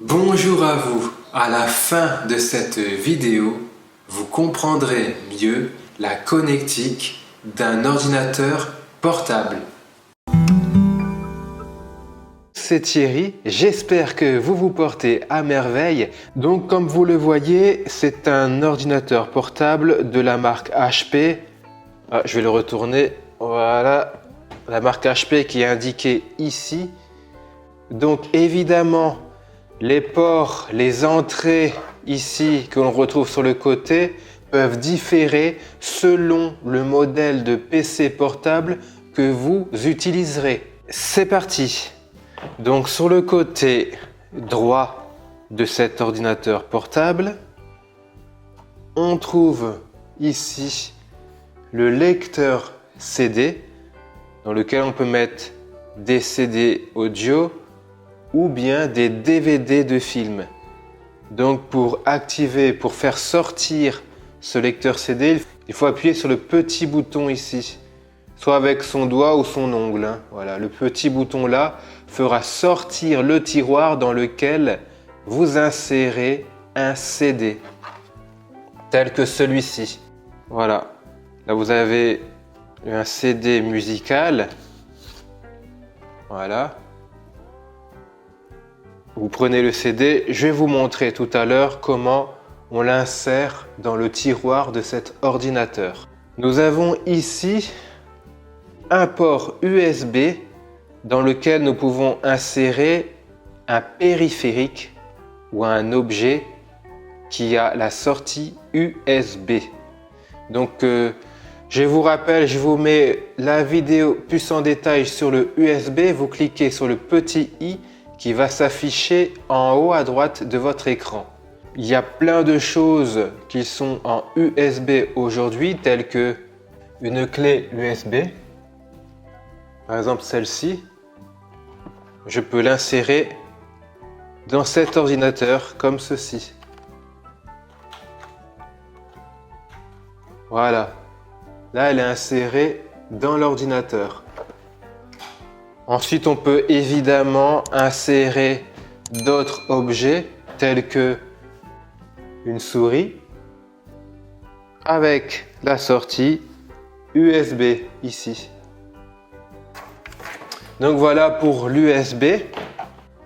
Bonjour à vous. À la fin de cette vidéo, vous comprendrez mieux la connectique d'un ordinateur portable. C'est Thierry, j'espère que vous vous portez à merveille. Donc comme vous le voyez, c'est un ordinateur portable de la marque HP. Je vais le retourner, voilà, la marque HP qui est indiquée ici. Donc évidemment, les ports, les entrées ici que l'on retrouve sur le côté peuvent différer selon le modèle de PC portable que vous utiliserez. C'est parti! Donc sur le côté droit de cet ordinateur portable, on trouve ici le lecteur CD dans lequel on peut mettre des CD audio ou bien des DVD de films. Donc pour activer, pour faire sortir ce lecteur CD, il faut appuyer sur le petit bouton ici, soit avec son doigt ou son ongle. Voilà, le petit bouton là fera sortir le tiroir dans lequel vous insérez un CD, tel que celui-ci. Voilà, là vous avez un CD musical. Voilà. Vous prenez le CD, je vais vous montrer tout à l'heure comment on l'insère dans le tiroir de cet ordinateur. Nous avons ici un port USB dans lequel nous pouvons insérer un périphérique ou un objet qui a la sortie USB. Donc je vous rappelle, je vous mets la vidéo plus en détail sur le USB. Vous cliquez sur le petit i qui va s'afficher en haut à droite de votre écran. Il y a plein de choses qui sont en USB aujourd'hui, telles que une clé USB. Par exemple celle-ci, je peux l'insérer dans cet ordinateur comme ceci. Voilà, là elle est insérée dans l'ordinateur. Ensuite, on peut évidemment insérer d'autres objets tels que une souris avec la sortie USB ici. Donc voilà pour l'USB.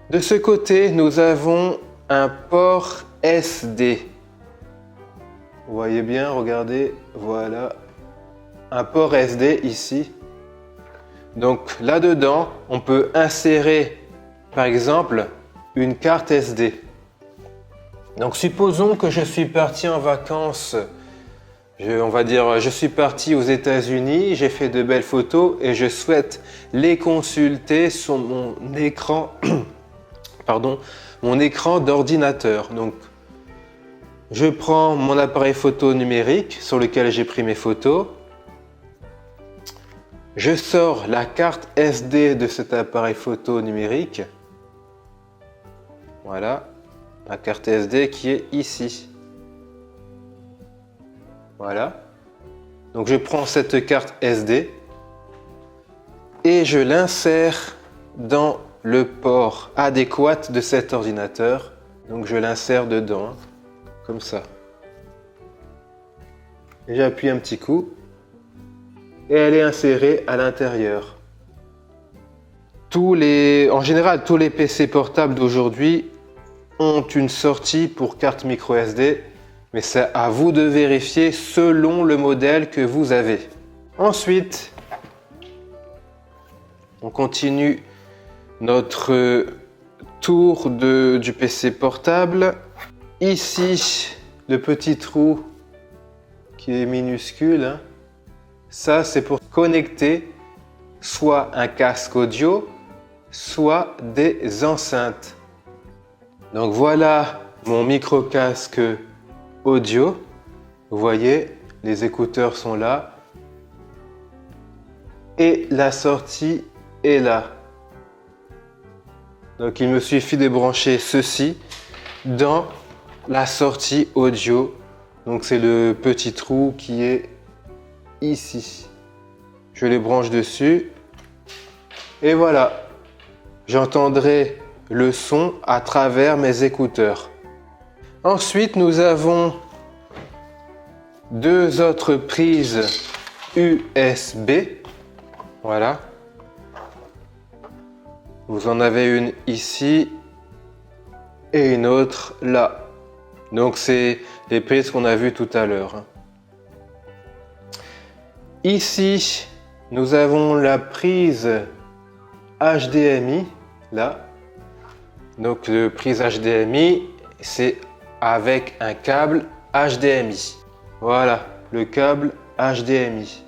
De ce côté, nous avons un port SD. Vous voyez bien, regardez, voilà, un port SD ici. Donc là-dedans, on peut insérer par exemple une carte SD. Donc supposons que je suis parti en vacances, on va dire je suis parti aux États-Unis, j'ai fait de belles photos et je souhaite les consulter sur mon écran, mon écran d'ordinateur. Donc je prends mon appareil photo numérique sur lequel j'ai pris mes photos. Je sors la carte SD de cet appareil photo numérique. Voilà, la carte SD qui est ici. Voilà. Donc je prends cette carte SD et je l'insère dans le port adéquat de cet ordinateur. Donc je l'insère dedans, comme ça. Et j'appuie un petit coup. Et elle est insérée à l'intérieur. En général, tous les PC portables d'aujourd'hui ont une sortie pour carte micro SD, mais c'est à vous de vérifier selon le modèle que vous avez. Ensuite, on continue notre tour du PC portable. Ici, le petit trou qui est minuscule. Ça, c'est pour connecter soit un casque audio, soit des enceintes. Donc voilà mon micro-casque audio. Vous voyez, les écouteurs sont là. Et la sortie est là. Donc il me suffit de brancher ceci dans la sortie audio. Donc c'est le petit trou qui est ici. Je les branche dessus et voilà, j'entendrai le son à travers mes écouteurs. Ensuite, nous avons deux autres prises USB. Voilà. Vous en avez une ici et une autre là. Donc c'est les prises qu'on a vues tout à l'heure. Ici, nous avons la prise HDMI là. Donc la prise HDMI, c'est avec un câble HDMI. Voilà, le câble HDMI.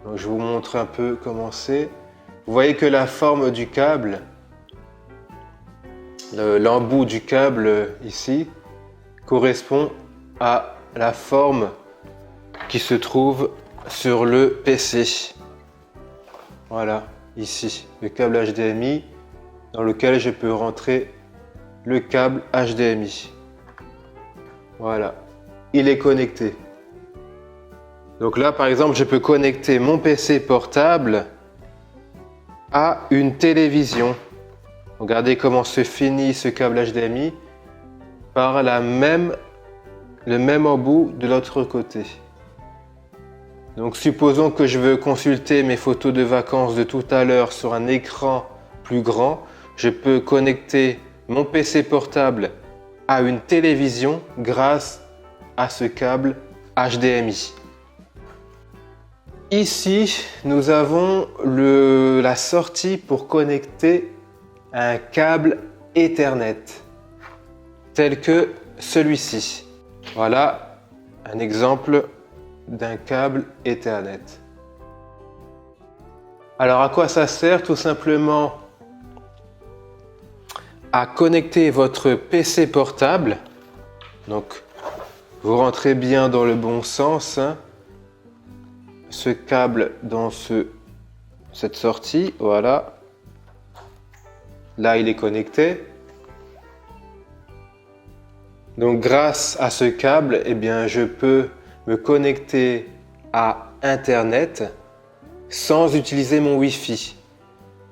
Donc, je vous montre un peu comment c'est. Vous voyez que la forme du câble, l'embout du câble ici, correspond à la forme qui se trouve sur le PC. Voilà, ici, le câble HDMI dans lequel je peux rentrer le câble HDMI. Voilà, il est connecté. Donc là, par exemple, je peux connecter mon PC portable à une télévision. Regardez comment se finit ce câble HDMI par le même embout de l'autre côté. Donc supposons que je veux consulter mes photos de vacances de tout à l'heure sur un écran plus grand. Je peux connecter mon PC portable à une télévision grâce à ce câble HDMI. Ici, nous avons la sortie pour connecter un câble Ethernet, tel que celui-ci. Voilà un exemple d'un câble Ethernet. Alors à quoi ça sert? Tout simplement à connecter votre PC portable. Donc vous rentrez bien dans le bon sens, hein, ce câble dans cette sortie, voilà. Là, il est connecté. Donc, grâce à ce câble, eh bien, je peux me connecter à Internet sans utiliser mon Wi-Fi.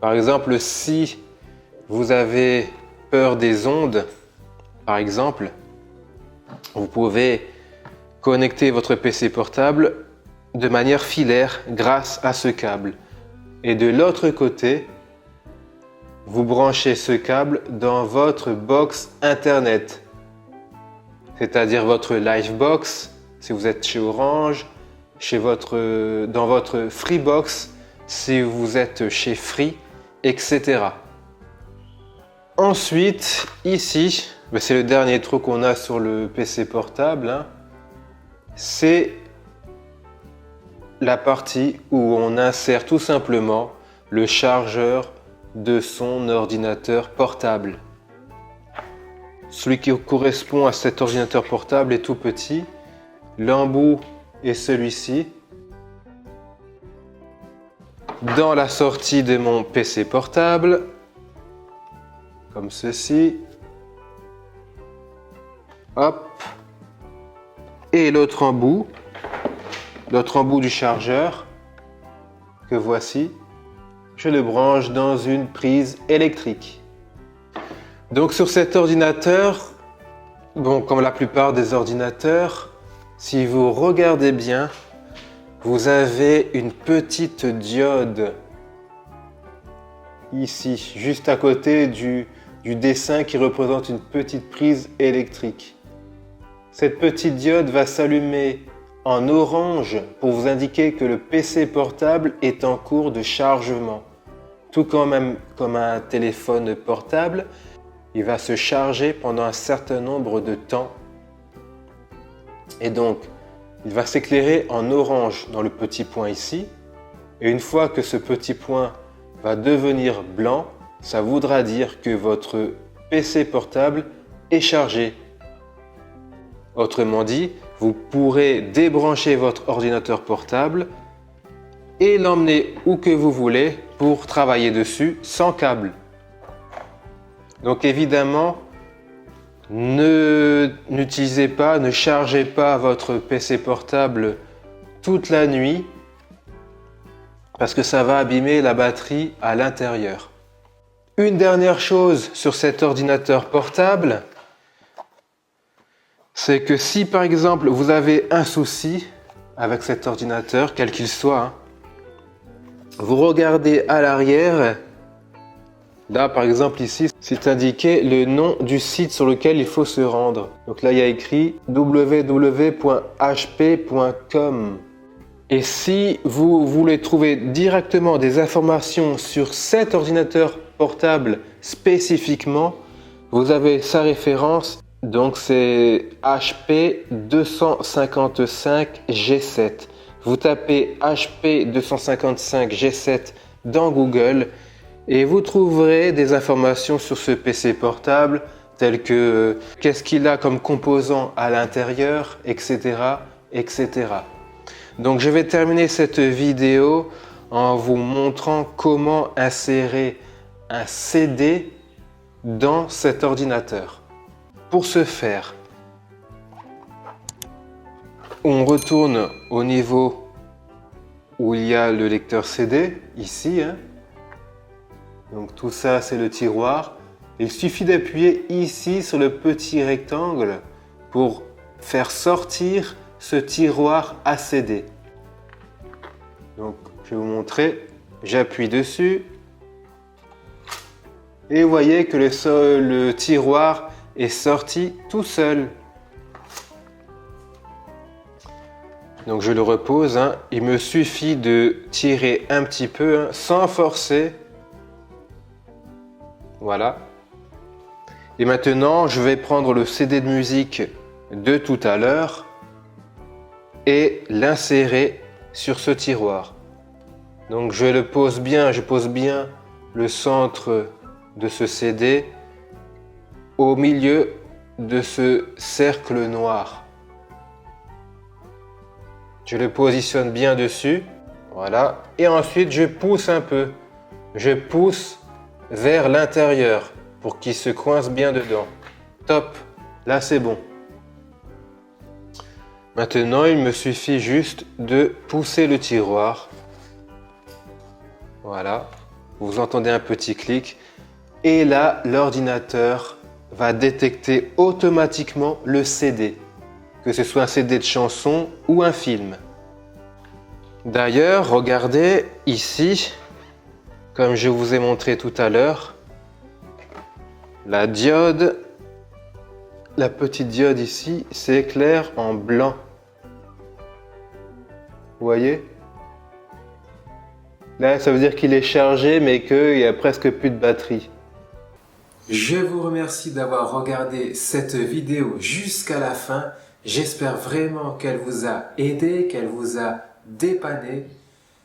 Par exemple, si vous avez peur des ondes, par exemple, vous pouvez connecter votre PC portable de manière filaire grâce à ce câble. Et de l'autre côté, vous branchez ce câble dans votre box Internet, c'est-à-dire votre Livebox si vous êtes chez Orange, dans votre Freebox si vous êtes chez Free, etc. Ensuite, ici, c'est le dernier truc qu'on a sur le PC portable, hein, c'est la partie où on insère tout simplement le chargeur de son ordinateur portable. Celui qui correspond à cet ordinateur portable est tout petit. L'embout est celui-ci. Dans la sortie de mon PC portable, comme ceci. Hop. Et l'autre embout du chargeur, que voici, je le branche dans une prise électrique. Donc sur cet ordinateur, comme la plupart des ordinateurs, si vous regardez bien, vous avez une petite diode ici, juste à côté du dessin qui représente une petite prise électrique. Cette petite diode va s'allumer en orange pour vous indiquer que le PC portable est en cours de chargement. Tout comme un téléphone portable, il va se charger pendant un certain nombre de temps. Et donc, il va s'éclairer en orange dans le petit point ici. Et une fois que ce petit point va devenir blanc, ça voudra dire que votre PC portable est chargé. Autrement dit, vous pourrez débrancher votre ordinateur portable et l'emmener où que vous voulez pour travailler dessus sans câble. Donc évidemment, ne chargez pas votre PC portable toute la nuit parce que ça va abîmer la batterie à l'intérieur. Une dernière chose sur cet ordinateur portable, c'est que si par exemple vous avez un souci avec cet ordinateur, quel qu'il soit, hein, vous regardez à l'arrière, là par exemple ici, c'est indiqué le nom du site sur lequel il faut se rendre. Donc là il y a écrit www.hp.com. Et si vous voulez trouver directement des informations sur cet ordinateur portable spécifiquement, vous avez sa référence, donc c'est HP 255 G7. Vous tapez HP 255 G7 dans Google et vous trouverez des informations sur ce PC portable, telles que qu'est-ce qu'il a comme composants à l'intérieur, etc., etc. Donc je vais terminer cette vidéo en vous montrant comment insérer un CD dans cet ordinateur. Pour ce faire, on retourne au niveau où il y a le lecteur CD, ici. Hein. Donc tout ça, c'est le tiroir. Il suffit d'appuyer ici sur le petit rectangle pour faire sortir ce tiroir à CD. Donc je vais vous montrer, j'appuie dessus et vous voyez que le tiroir est sorti tout seul. Donc je le repose, hein. Il me suffit de tirer un petit peu, hein, sans forcer. Voilà. Et maintenant je vais prendre le CD de musique de tout à l'heure et l'insérer sur ce tiroir. Donc je pose bien le centre de ce CD au milieu de ce cercle noir. Je le positionne bien dessus, voilà, et ensuite je pousse un peu. Je pousse vers l'intérieur pour qu'il se coince bien dedans. Top, là c'est bon. Maintenant, il me suffit juste de pousser le tiroir. Voilà, vous entendez un petit clic. Et là, l'ordinateur va détecter automatiquement le CD, que ce soit un CD de chanson ou un film. D'ailleurs, regardez ici, comme je vous ai montré tout à l'heure, la diode, la petite diode ici, s'éclaire en blanc. Vous voyez? Là, ça veut dire qu'il est chargé, mais qu'il n'y a presque plus de batterie. Je vous remercie d'avoir regardé cette vidéo jusqu'à la fin. J'espère vraiment qu'elle vous a aidé, qu'elle vous a dépanné.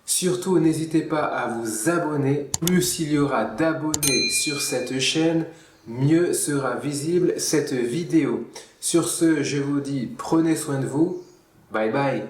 Surtout, n'hésitez pas à vous abonner. Plus il y aura d'abonnés sur cette chaîne, mieux sera visible cette vidéo. Sur ce, je vous dis, prenez soin de vous. Bye bye.